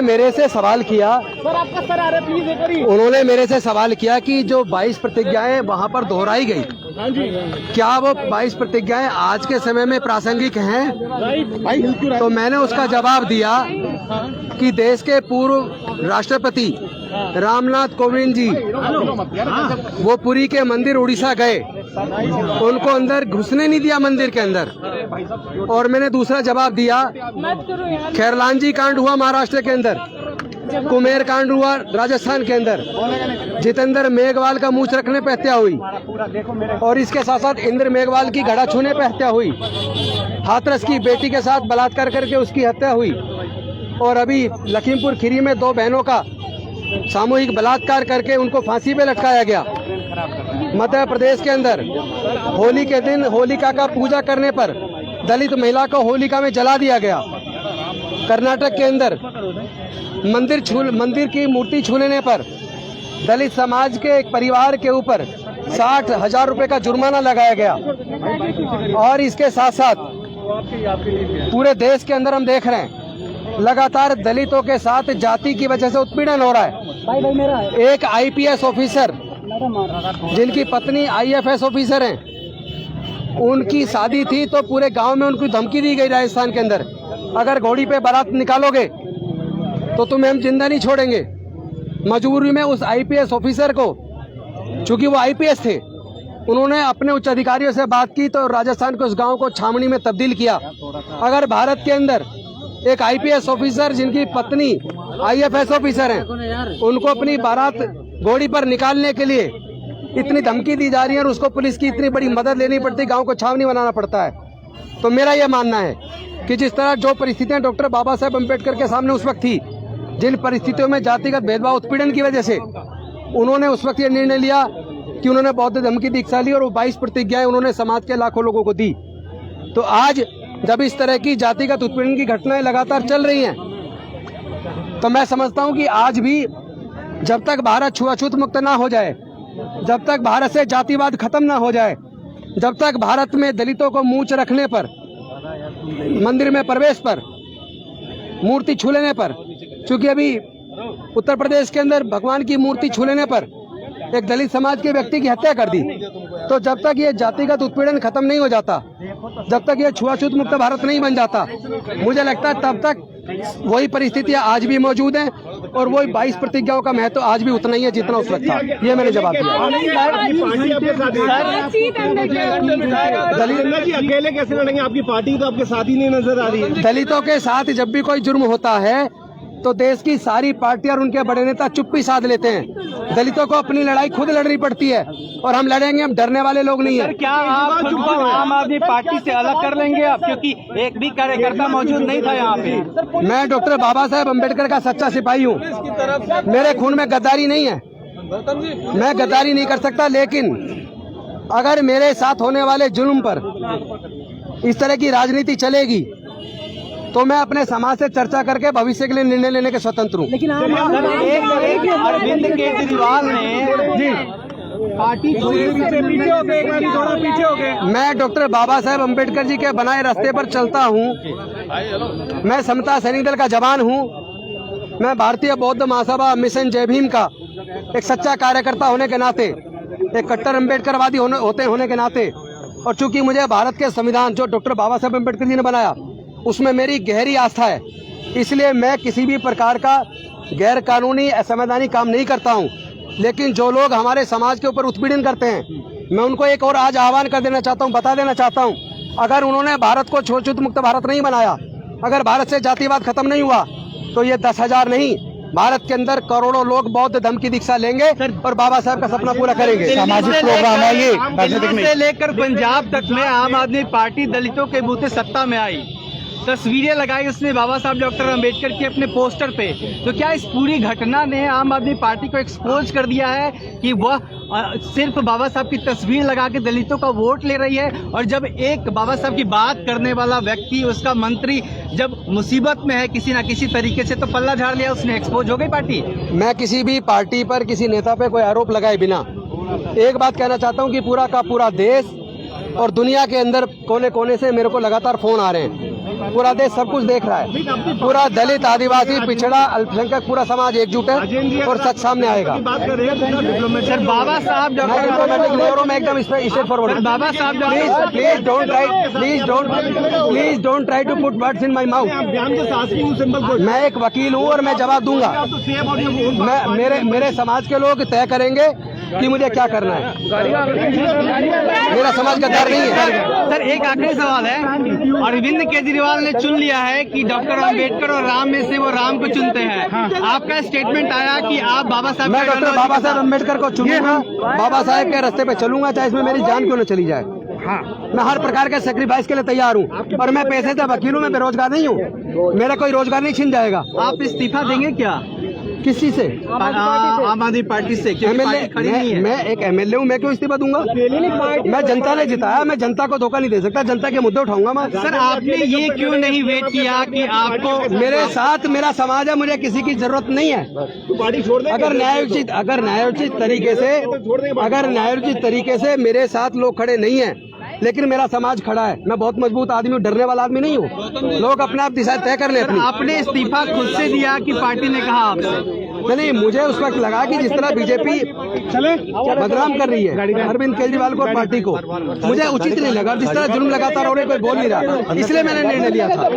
मेरे से सवाल किया, सर आपका सर आ रहा है, प्लीज एक बारी। उन्होंने मेरे से सवाल किया कि जो 22 प्रतिज्ञाएं वहां पर दोहराई गई, हाँ जी, क्या वो 22 प्रतिज्ञाएं आज के समय में प्रासंगिक हैं? राइट। तो मैंने उसका जवाब दिया कि देश के पूर्व राष्ट्रपति रामनाथ कोविंद जी वो पुरी के मंदिर उड़ीसा गए, उनको अंदर घुसने नहीं दिया मंदिर के अंदर। और मैंने दूसरा जवाब दिया, खैरलांजी कांड हुआ महाराष्ट्र के अंदर, कुमेर कांड हुआ राजस्थान के अंदर, जितेंद्र मेघवाल का मूछ रखने पे हत्या हुई, और इसके साथ साथ इंद्र मेघवाल की घड़ा छूने पे हत्या हुई, हाथरस की बेटी के साथ बलात्कार करके उसकी हत्या हुई, और अभी लखीमपुर खीरी में 2 बहनों का सामूहिक बलात्कार करके उनको फांसी पे लटकाया गया। मध्य प्रदेश के अंदर होली के दिन होलिका का पूजा करने पर दलित महिला को होलिका में जला दिया गया। कर्नाटक के अंदर मंदिर की मूर्ति छूने पर दलित समाज के एक परिवार के ऊपर 60,000 रुपए का जुर्माना लगाया गया। और इसके साथ साथ पूरे देश के अंदर हम देख रहे हैं लगातार दलितों के साथ जाति की वजह से उत्पीड़न हो रहा है। एक IPS ऑफिसर जिनकी पत्नी IFS ऑफिसर हैं, उनकी शादी थी तो पूरे गांव में उनको धमकी दी गई राजस्थान के अंदर, अगर घोड़ी पे बारात निकालोगे तो तुम्हें हम जिंदा नहीं छोड़ेंगे। मजबूरी में उस IPS ऑफिसर को, चूंकि वो IPS थे, उन्होंने अपने उच्च अधिकारियों से बात की तो राजस्थान के उस गांव को छावनी में तब्दील किया। अगर भारत के अंदर एक IPS ऑफिसर जिनकी पत्नी IFS ऑफिसर हैं, उनको अपनी बारात घोड़ी पर निकालने के लिए इतनी धमकी दी जा रही है और उसको पुलिस की इतनी बड़ी मदद लेनी पड़ती, गांव को छावनी बनाना पड़ता है, तो मेरा यह मानना है कि जिस तरह जो परिस्थितियां डॉक्टर बाबा साहेब अम्बेडकर के सामने उस वक्त थी, जिन परिस्थितियों में जातिगत भेदभाव उत्पीड़न की वजह से उन्होंने उस वक्त ये निर्णय लिया कि उन्होंने बौद्ध धर्म की दीक्षा ली और वो 22 प्रतिज्ञाएं उन्होंने समाज के लाखों लोगों को दी। तो आज जब इस तरह की जातिगत उत्पीड़न की घटनाएं लगातार चल रही हैं, तो मैं समझता हूं कि आज भी जब तक भारत छुआछूत मुक्त ना हो जाए, जब तक भारत से जातिवाद खत्म ना हो जाए, जब तक भारत में दलितों को मूंछ रखने पर, मंदिर में प्रवेश पर, मूर्ति छू लेने पर, चूंकि अभी उत्तर प्रदेश के अंदर भगवान की मूर्ति छू लेने पर एक दलित समाज के व्यक्ति की हत्या कर दी, तो जब तक ये जातिगत उत्पीड़न खत्म नहीं हो जाता, जब तक ये छुआछूत मुक्त भारत नहीं बन जाता, मुझे लगता है तब तक वही परिस्थितियां आज भी मौजूद हैं और वही 22 प्रतिज्ञाओं का महत्व आज भी उतना ही है जितना उस वक्त था। ये मैंने जवाब दिया। अकेले कैसे लड़ेंगे? आपकी पार्टी तो आपके साथ ही नहीं नजर आ रही है। दलितों के साथ जब भी कोई जुर्म होता है तो देश की सारी पार्टियां और उनके बड़े नेता चुप्पी साध लेते हैं। दलितों को अपनी लड़ाई खुद लड़नी पड़ती है और हम लड़ेंगे, हम डरने वाले लोग नहीं है। क्या आप आम आदमी पार्टी से अलग कर लेंगे आप, क्योंकि एक भी कार्यकर्ता मौजूद नहीं था यहाँ पे? मैं डॉक्टर बाबा साहेब अम्बेडकर का सच्चा सिपाही हूँ, मेरे खून में गद्दारी नहीं है, मैं गद्दारी नहीं कर सकता। लेकिन अगर मेरे साथ होने वाले जुल्म पर इस तरह की राजनीति चलेगी तो मैं अपने समाज से चर्चा करके भविष्य के लिए निर्णय लेने के स्वतंत्र हूँ। लेकिन अरविंद केजरीवाल ने जी पार्टी पीछे हो गए, थोड़ा पीछे हो गए। मैं डॉक्टर बाबा साहेब अम्बेडकर जी के बनाए रास्ते पर चलता हूँ। मैं समता सैनिक दल का जवान हूँ। मैं भारतीय बौद्ध महासभा मिशन जय भीम का एक सच्चा कार्यकर्ता होने के नाते, एक कट्टर अम्बेडकरवादी होने के नाते, और चूंकि मुझे भारत के संविधान जो डॉक्टर बाबा साहेब अम्बेडकर जी ने बनाया उसमें मेरी गहरी आस्था है, इसलिए मैं किसी भी प्रकार का गैर कानूनी असंवैधानिक काम नहीं करता हूं। लेकिन जो लोग हमारे समाज के ऊपर उत्पीड़न करते हैं, मैं उनको एक और आज आह्वान कर देना चाहता हूं, बता देना चाहता हूं, अगर उन्होंने भारत को छुआछूत मुक्त भारत नहीं बनाया, अगर भारत से जातिवाद खत्म नहीं हुआ, तो ये 10,000 नहीं, भारत के अंदर करोड़ों लोग बौद्ध धर्म की दीक्षा लेंगे और बाबा साहब का सपना पूरा करेंगे। सामाजिक प्रोग्राम है ये। दिल्ली से लेकर पंजाब तक में आम आदमी पार्टी दलितों के बूते सत्ता में आई, तस्वीरें लगाई उसने बाबा साहब डॉक्टर अंबेडकर की अपने पोस्टर पे। तो क्या इस पूरी घटना ने आम आदमी पार्टी को एक्सपोज कर दिया है कि वह सिर्फ बाबा साहब की तस्वीर लगा के दलितों का वोट ले रही है, और जब एक बाबा साहब की बात करने वाला व्यक्ति, उसका मंत्री जब मुसीबत में है किसी ना किसी तरीके से, तो पल्ला झाड़ लिया उसने, एक्सपोज हो गई पार्टी? मैं किसी भी पार्टी पर, किसी नेता पे कोई आरोप लगाए बिना एक बात कहना चाहता हूँ कि पूरा का पूरा देश और दुनिया के अंदर कोने कोने से मेरे को लगातार फोन आ रहे हैं पूरा देश सब कुछ देख रहा है। पूरा दलित, आदिवासी, पिछड़ा, अल्पसंख्यक पूरा समाज एकजुट है और सच सामने आएगा। बात कर रहे हैं सर बाबा साहब मैं डॉक्टर डिप्लोमेटिक नहीं हो रहा हूं, मैं एकदम straight forward. Baba Saheb please don't try to put words in my mouth. बयान के साथ ही सिंपल क्वेश्चन मैं एक वकील हूं और मैं जवाब दूंगा। तो सेम ऑडियो मैं मेरे समाज के लोग तय करेंगे कि मुझे क्या करना है। मेरा समाज गद्दार नहीं है। सर एक आखिरी सवाल है, अरविंद केजरीवाल ने चुन लिया है कि डॉक्टर अंबेडकर और राम में से वो राम को चुनते हैं। आपका स्टेटमेंट आया कि आप बाबा साहब मैं डॉक्टर बाबा साहब अम्बेडकर को चुनूंगा, बाबा साहब के रास्ते पे चलूंगा, चाहे इसमें मेरी जान क्यों न चली जाए। मैं हर प्रकार के सेक्रीफाइस के लिए तैयार हूँ और मैं पैसे से वकील हूँ, मैं बेरोजगार नहीं हूँ। मेरा कोई रोजगार नहीं छिन जाएगा। आप इस्तीफा देंगे क्या किस चीज से? आम आदमी पार्टी से? क्योंकि पार्टी खड़ी नहीं है। मैं एक एमएलए हूँ, मैं क्यों इस्तीफा दूंगा? मैं जनता ने जिताया, मैं जनता को धोखा नहीं दे सकता, जनता के मुद्दे उठाऊंगा मैं। सर आपने ये क्यों नहीं वेट किया कि आपको? मेरे साथ मेरा समाज है, मुझे किसी की जरूरत नहीं है। पार्टी छोड़ देंगे अगर न्यायोचित तरीके से मेरे साथ लोग खड़े नहीं है, लेकिन मेरा समाज खड़ा है। मैं बहुत मजबूत आदमी हूँ, डरने वाला आदमी नहीं हूँ। लोग अपने आप दिशा तय कर ले अपनी। आपने इस्तीफा खुद से दिया कि पार्टी ने कहा आपसे? नहीं, मुझे उस वक्त लगा कि जिस तरह बीजेपी बदनाम कर रही है अरविंद केजरीवाल को और पार्टी को, मुझे उचित नहीं लगा। जिस तरह जुल्म लगातार हो रहे, कोई बोल नहीं रहा, इसलिए मैंने निर्णय लिया था।